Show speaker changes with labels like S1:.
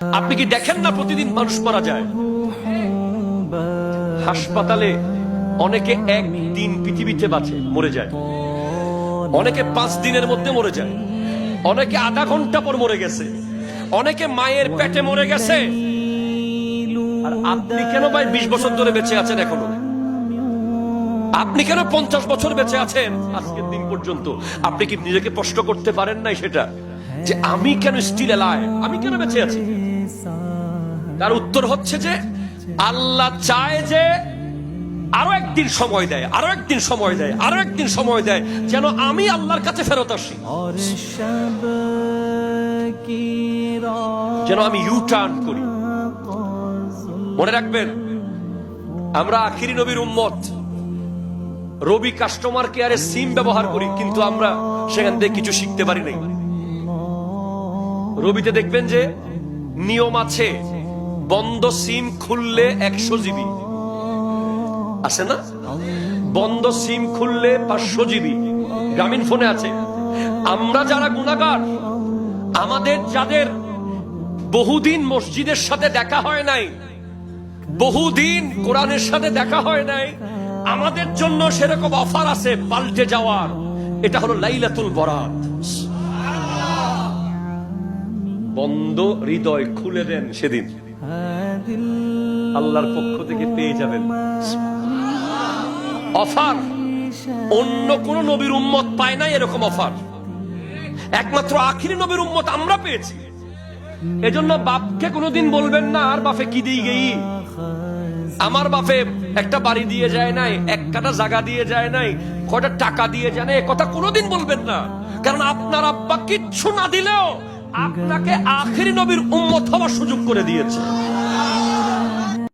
S1: আপনি কি দেখেন না প্রতিদিন মানুষ মারা যায় হাসপাতালে? অনেকে একদিন পৃথিবীতে বাঁচে, মরে যায়। অনেকে 5 দিনের মধ্যে মরে যায়। অনেকে আধা ঘন্টা পর মরে গেছে। অনেকে মায়ের পেটে মরে গেছে। আর আপনি কেন ভাই 20 বছর ধরে বেঁচে আছেন এখনো? আপনি কেন 50 বছর বেঁচে আছেন আজকের দিন পর্যন্ত? আপনি কি নিজেকে প্রশ্ন করতে পারেন নাই সেটা, যে আমি কেন স্টিল এলাইভ, আমি কেন বেঁচে আছি? তার উত্তর হচ্ছে যে আল্লাহ চায় যে আরো একদিন সময় দেয়, আরো একদিন সময় দেয়, আরো একদিন সময় দেয়, যেন আমি আল্লাহর কাছে ফেরত আসি, যেন আমি ইউ টার্ন করি। মনে রাখবেন, আমরা আখিরি নবীর উম্মত। রবি কাস্টমার কেয়ারে সিম ব্যবহার করি, কিন্তু আমরা সেখান থেকে কিছু শিখতে পারি নাই। রবিতে দেখবেন যে নিয়ম আছে, বন্ধ সিম খুললে 100 জিবি আছে না? বন্ধ সিম খুললে 500 জিবি গ্রামীণ ফোনে আছে। আমরা যারা গুনাহগার, আমাদের যাদের বহুদিন মসজিদের সাথে দেখা হয় নাই, বহুদিন কোরআনের সাথে দেখা হয় নাই, আমাদের জন্য সেরকম অফার আছে পাল্টে যাওয়ার। এটা হলো লাইলাতুল বরাত। বন্ধ হৃদয় খুলে দেন, সেদিন আল্লাহর পক্ষ থেকে পেয়ে যাবেন অফার। অন্য কোন নবীর উম্মত পায় না এরকম অফার, একমাত্র আখিরি নবীর উম্মত আমরা পেয়েছি। এজন্য বাপকে কোনোদিন বলবেন না আর বাপে কি দিয়ে গেই, আমার বাপে একটা বাড়ি দিয়ে যায় নাই, 1 কাঠা জায়গা দিয়ে যায় নাই, কয়টা টাকা দিয়ে যায় না, কথা কোনোদিন বলবেন না। কারণ আপনার আব্বা কিচ্ছু না দিলেও আপনাকে আখিরি নবীর উম্মত হওয়ার সুযোগ করে দিয়েছে।